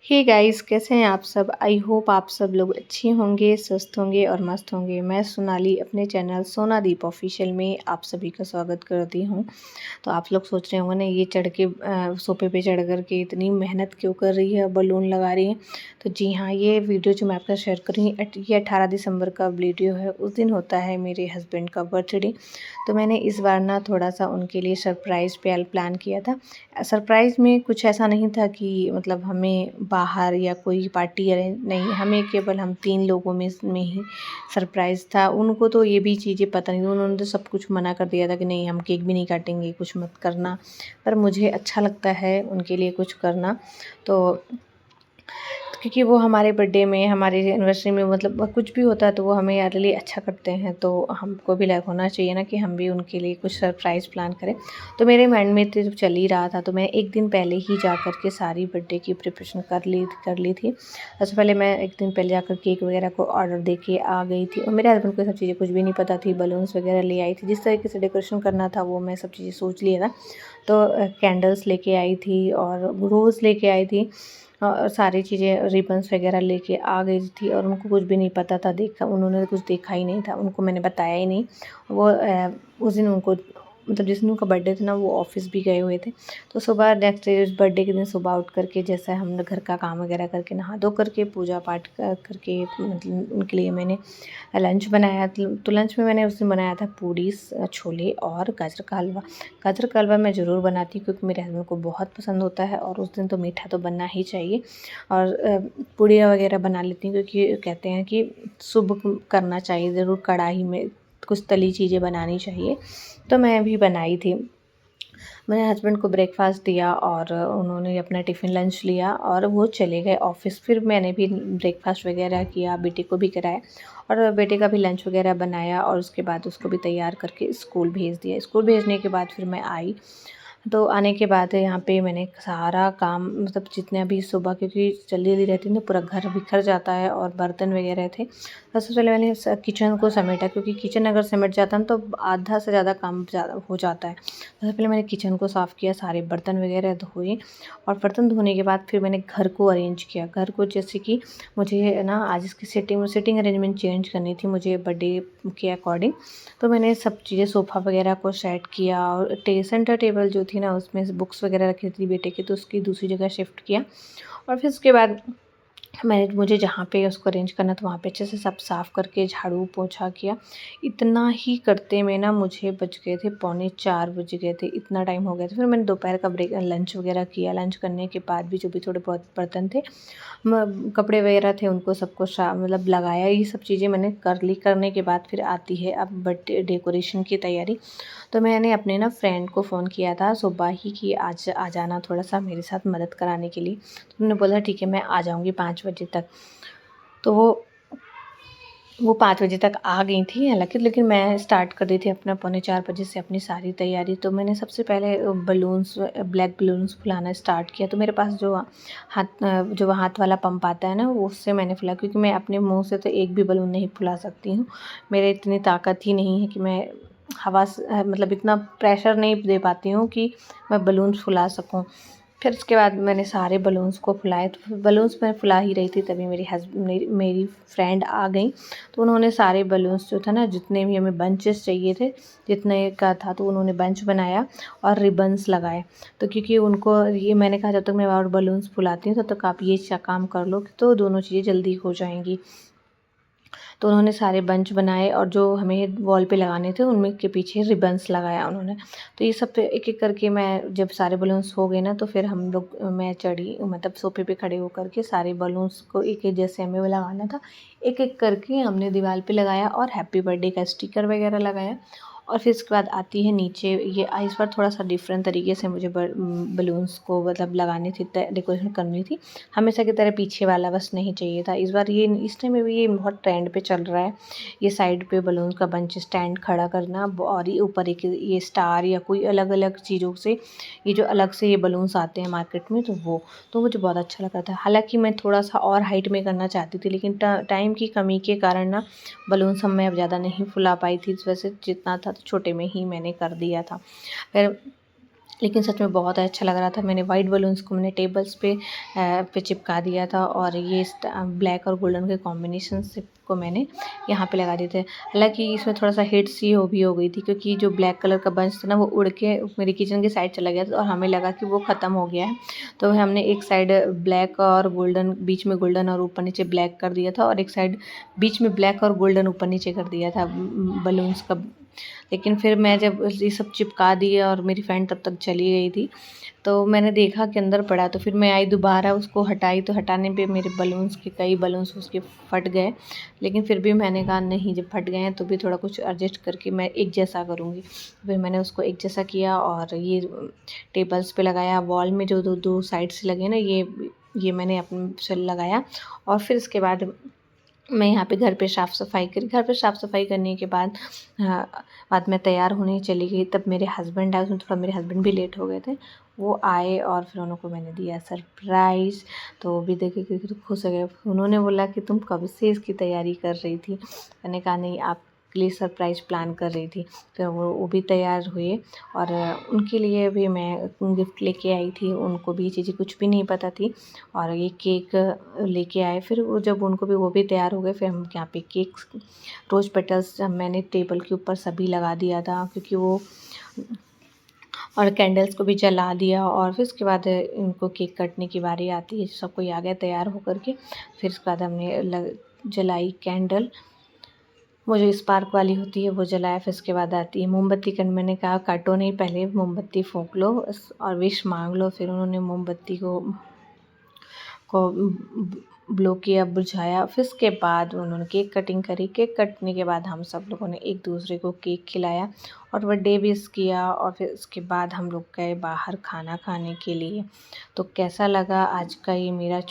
Hey guys, कैसे हैं आप सब। आई होप आप सब लोग अच्छे होंगे, स्वस्थ होंगे और मस्त होंगे। मैं सोनाली अपने चैनल सोनादीप ऑफिशियल में आप सभी का स्वागत करती हूँ। तो आप लोग सोच रहे होंगे ना, ये चढ़ के सोफे पे चढ़ कर के इतनी मेहनत क्यों कर रही है, बलून लगा रही है। तो जी हाँ, ये वीडियो जो मैं आपके साथ शेयर कर रही हूँ, ये 18 दिसंबर का वीडियो है। उस दिन होता है मेरे हस्बैंड का बर्थडे। तो मैंने इस बार ना थोड़ा सा उनके लिए सरप्राइज़ प्लान किया था। सरप्राइज़ में कुछ ऐसा नहीं था कि मतलब हमें बाहर या कोई पार्टी अरेंज नहीं, हमें केवल हम 3 लोगों में ही सरप्राइज़ था। उनको तो ये भी चीज़ें पता नहीं थी, उन्होंने तो सब कुछ मना कर दिया था कि नहीं, हम केक भी नहीं काटेंगे, कुछ मत करना। पर मुझे अच्छा लगता है उनके लिए कुछ करना। तो क्योंकि वो हमारे बर्थडे में, हमारे एनिवर्सरी में, मतलब कुछ भी होता है तो वो हमें यार लिए अच्छा करते हैं। तो हमको भी लाइक होना चाहिए ना कि हम भी उनके लिए कुछ सरप्राइज़ प्लान करें। तो मेरे माइंड में तो जब चल ही रहा था, तो मैं एक दिन पहले ही जा कर के सारी बर्थडे की प्रिपरेशन कर ली थी। सबसे पहले मैं एक दिन पहले जाकर केक वगैरह को ऑर्डर दे के आ गई थी, और मेरे हस्बैंड को सब चीज़ें कुछ भी नहीं पता थी। बलून्स वगैरह ले आई थी, जिस तरीके से डेकोरेशन करना था वो मैं सब चीज़ें सोच लिया था। तो कैंडल्स लेके आई थी और रोज़ लेके आई थी, सारी चीज़ें रिबन्स वगैरह लेके आ गई थी। और उनको कुछ भी नहीं पता था, उन्होंने कुछ देखा ही नहीं था, उनको मैंने बताया ही नहीं। वो उस दिन उनको, मतलब जिस दिन उनका बर्थडे था ना, वो ऑफ़िस भी गए हुए थे। तो सुबह नेक्स्ट डे उस बर्थडे के दिन सुबह उठ करके, जैसा हम लोग घर का काम वगैरह करके, नहा धो करके, पूजा पाठ करके, मतलब उनके लिए मैंने लंच बनाया। तो लंच में मैंने उस दिन बनाया था पूड़ी, छोले और गाजर का हलवा। गाजर का हलवा मैं ज़रूर बनाती हूँ क्योंकि मेरे हस्बैंड को बहुत पसंद होता है, और उस दिन तो मीठा तो बनना ही चाहिए। और पूड़ियाँ वगैरह बना लेती हूँ क्योंकि कहते हैं कि शुभ करना चाहिए, ज़रूर कढ़ाई में कुछ तली चीज़ें बनानी चाहिए। तो मैं भी बनाई थी। मैंने हस्बैंड को ब्रेकफ़ास्ट दिया और उन्होंने अपना टिफ़िन लंच लिया और वो चले गए ऑफ़िस। फिर मैंने भी ब्रेकफ़ास्ट वगैरह किया, बेटे को भी कराया और बेटे का भी लंच वगैरह बनाया, और उसके बाद उसको भी तैयार करके स्कूल भेज दिया। स्कूल भेजने के बाद फिर मैं आई। तो आने के बाद यहाँ पे मैंने सारा काम, मतलब जितने भी सुबह, क्योंकि जल्दी-जल्दी रहती हूँ ना, पूरा घर बिखर जाता है और बर्तन वगैरह थे। सबसे पहले मैंने किचन को समेटा, क्योंकि किचन अगर सिमट जाता है ना तो आधा से ज़्यादा काम ज़्यादा हो जाता है। सबसे पहले मैंने किचन को साफ़ किया, सारे बर्तन वगैरह धोए, और बर्तन धोने के बाद फिर मैंने घर को अरेंज किया। घर को जैसे कि मुझे ना आज इसकी सिटिंग अरेंजमेंट चेंज करनी थी मुझे बर्थडे के अकॉर्डिंग। तो मैंने सब चीज़ें, सोफ़ा वगैरह को सेट किया, और सेंटर टेबल जो थी ना, उसमें से बुक्स वगैरह रखी थी बेटे की, तो उसकी दूसरी जगह शिफ्ट किया। और फिर उसके बाद मुझे जहाँ पे उसको अरेंज करना था वहाँ पे अच्छे से सब साफ़ करके झाड़ू पोछा किया। इतना ही करते में ना मुझे बज गए थे, पौने 4 बज गए थे, इतना टाइम हो गया था। फिर मैंने दोपहर का लंच वगैरह किया। लंच करने के बाद भी जो भी थोड़े बहुत बर्तन थे, कपड़े वगैरह थे, उनको सबको मतलब लगाया। ये सब चीज़ें मैंने कर ली। करने के बाद फिर आती है अब बर्थडे डेकोरेशन की तैयारी। तो मैंने अपने ना फ्रेंड को फ़ोन किया था सुबह ही कि आज आ जाना थोड़ा सा मेरे साथ मदद कराने के लिए। तो उन्होंने बोला ठीक है, मैं आ जाऊँगी 5 बजे तक। तो वो 5 बजे तक आ गई थी हालाँकि, लेकिन मैं स्टार्ट कर दी थी अपना पौने 4 बजे से अपनी सारी तैयारी। तो मैंने सबसे पहले ब्लैक बलून्स फुलाना स्टार्ट किया। तो मेरे पास जो हाथ वाला पंप आता है ना, वो उससे मैंने फुला, क्योंकि मैं अपने मुँह से तो एक भी बलून नहीं फुला सकती हूँ। मेरे इतनी ताकत ही नहीं है कि मैं मतलब इतना प्रेशर नहीं दे पाती हूँ कि मैं बलून्स फुला सकूँ। फिर उसके बाद मैंने सारे बलून्स को फुलाए। तो बलून्स मैं फुला ही रही थी, तभी मेरी फ्रेंड आ गई। तो उन्होंने सारे बलून्स जो था ना, जितने भी हमें बंचेस चाहिए थे, जितने का था, तो उन्होंने बंच बनाया और रिबन्स लगाए। तो क्योंकि उनको ये मैंने कहा, जब तक मैं और बलून्स फुलाती हूँ तब तक आप ये काम कर लो, तो दोनों चीज़ें जल्दी हो जाएंगी। तो उन्होंने सारे बंच बनाए, और जो हमें वॉल पे लगाने थे उनमें के पीछे रिबन्स लगाया उन्होंने। तो ये सब एक-एक करके, मैं जब सारे बलून्स हो गए ना, तो फिर मैं चढ़ी, मतलब सोफ़े पे खड़े होकर के सारे बलून्स को एक-एक, जैसे हमें वो लगाना था, एक-एक करके हमने दीवार पे लगाया और हैप्पी बर्थडे का स्टिकर वगैरह लगाया। और फिर इसके बाद आती है नीचे, ये इस बार थोड़ा-सा डिफरेंट तरीके से मुझे बलून्स को मतलब लगानी थी, डेकोरेशन करनी थी। हमेशा की तरह पीछे वाला बस नहीं चाहिए था। इस बार ये, इस टाइम में भी ये बहुत ट्रेंड पे चल रहा है। ये साइड पे बलून का बंच स्टैंड खड़ा करना, और ये ऊपर एक ये स्टार या कोई अलग-अलग चीज़ों से, ये जो अलग से ये बलून्स आते हैं मार्केट में, तो मुझे बहुत अच्छा लगा था। हालाँकि मैं थोड़ा-सा और हाइट में करना चाहती थी, लेकिन टाइम की कमी के कारण ना बलून्स मैं अब ज़्यादा नहीं फुला पाई थी। इस वजह से जितना था तो छोटे में ही मैंने कर दिया था। फिर लेकिन सच में बहुत अच्छा लग रहा था। मैंने वाइट बलून्स को मैंने टेबल्स पे चिपका दिया था और ये ब्लैक और गोल्डन के कॉम्बिनेशन से को मैंने यहाँ पे लगा दिए थे। हालाँकि इसमें थोड़ा सा हिट सी हो गई थी, क्योंकि जो ब्लैक कलर का बंच था ना वो उड़ के मेरी किचन की साइड चला गया था और हमें लगा कि वो ख़त्म हो गया है। तो हमने एक साइड ब्लैक और गोल्डन, बीच में गोल्डन और ऊपर नीचे ब्लैक कर दिया था, और एक साइड बीच में ब्लैक और गोल्डन ऊपर नीचे कर दिया था बलून्स का। लेकिन फिर मैं जब ये सब चिपका दिया और मेरी फ्रेंड तब तक चली गई थी, तो मैंने देखा कि अंदर पड़ा, तो फिर मैं आई दोबारा उसको हटाई, तो हटाने पे मेरे बलून्स के कई बलून्स उसके फट गए। लेकिन फिर भी मैंने कहा नहीं, जब फट गए हैं तो भी थोड़ा कुछ एडजस्ट करके मैं एक जैसा करूँगी। फिर मैंने उसको एक जैसा किया और ये टेबल्स पे लगाया। वॉल में जो दो दो साइड से लगे ना, ये मैंने अपने से लगाया। और फिर इसके बाद मैं यहाँ पे घर पे साफ़ सफाई करी। घर पे साफ़ सफाई करने के बाद मैं तैयार होने चली गई। तब मेरे हस्बैंड आए, उसमें थोड़ा मेरे हस्बैंड भी लेट हो गए थे। वो आए और फिर उनको मैंने दिया सरप्राइज़। तो वो भी देख के तो खुश हो गए। उन्होंने बोला कि तुम कब से इसकी तैयारी कर रही थी? मैंने कहा नहीं, आपके लिए सरप्राइज़ प्लान कर रही थी। फिर वो भी तैयार हुए और उनके लिए भी मैं गिफ्ट लेके आई थी। उनको भी ये चीज़ें कुछ भी नहीं पता थी और ये केक लेके आए। फिर वो जब उनको भी वो भी तैयार हो गए, फिर हम यहाँ पे केक, रोज़ पेटल्स मैंने टेबल के ऊपर सभी लगा दिया था, क्योंकि वो, और कैंडल्स को भी जला दिया। और फिर उसके बाद इनको केक कटने की बारी आती है। सब कोई आ गया तैयार होकर के। फिर उसके बाद हमने जलाई कैंडल, वो जो स्पार्क वाली होती है वो जलाया। फिर उसके बाद आती है मोमबत्ती का। मैंने कहा काटो नहीं, पहले मोमबत्ती फूंक लो और विश मांग लो। फिर उन्होंने मोमबत्ती को ब्लो किया, बुझाया। फिर उसके बाद उन्होंने केक कटिंग करी। केक कटने के बाद हम सब लोगों ने एक दूसरे को केक खिलाया और बर्थडे विश किया। और फिर उसके बाद हम लोग गए बाहर खाना खाने के लिए। तो कैसा लगा आज का ये मेरा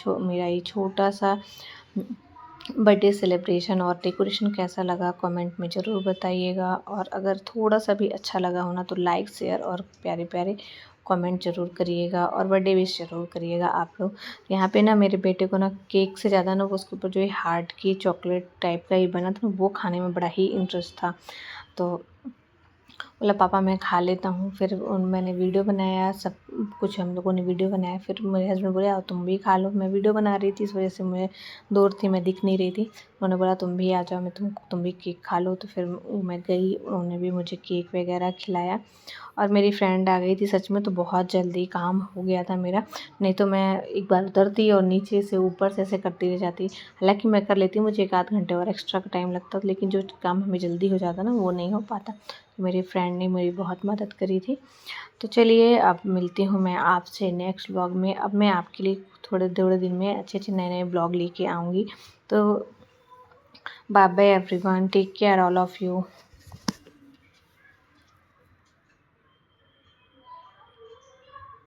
ये छोटा सा बर्थडे सेलिब्रेशन और डेकोरेशन कैसा लगा, कमेंट में ज़रूर बताइएगा। और अगर थोड़ा सा भी अच्छा लगा हो ना तो लाइक, शेयर और प्यारे प्यारे कमेंट ज़रूर करिएगा और बर्थडे विश ज़रूर करिएगा आप लोग। यहाँ पे ना मेरे बेटे को ना केक से ज़्यादा ना उसके ऊपर जो ये हार्ट की चॉकलेट टाइप का ये बना था ना, वो खाने में बड़ा ही इंटरेस्ट था। तो बोला पापा मैं खा लेता हूँ। फिर मैंने वीडियो बनाया, सब कुछ हम लोगों ने वीडियो बनाया। फिर मेरे हस्बैंड बोले आओ तुम भी खा लो। मैं वीडियो बना रही थी, इस वजह से मैं दूर थी, मैं दिख नहीं रही थी। उन्होंने बोला तुम भी आ जाओ, मैं तुम भी केक खा लो। तो फिर मैं गई, उन्होंने भी मुझे केक वगैरह खिलाया। और मेरी फ्रेंड आ गई थी, सच में तो बहुत जल्दी काम हो गया था मेरा। नहीं तो मैं एक बार उतरती और नीचे से ऊपर से ऐसे करती रह जाती। हालांकि मैं कर लेती, मुझे 1 आध घंटे और एक्स्ट्रा का टाइम लगता, लेकिन जो काम हमें जल्दी हो जाता ना वो नहीं हो पाता। तो मेरी फ्रेंड ने मेरी बहुत मदद करी थी। तो चलिए अब मिलती हूँ मैं आपसे नेक्स्ट व्लॉग में। अब मैं आपके लिए थोड़े दिन में अच्छे नए ब्लॉग लेके आऊँगी। तो bye bye everyone, take care all of you.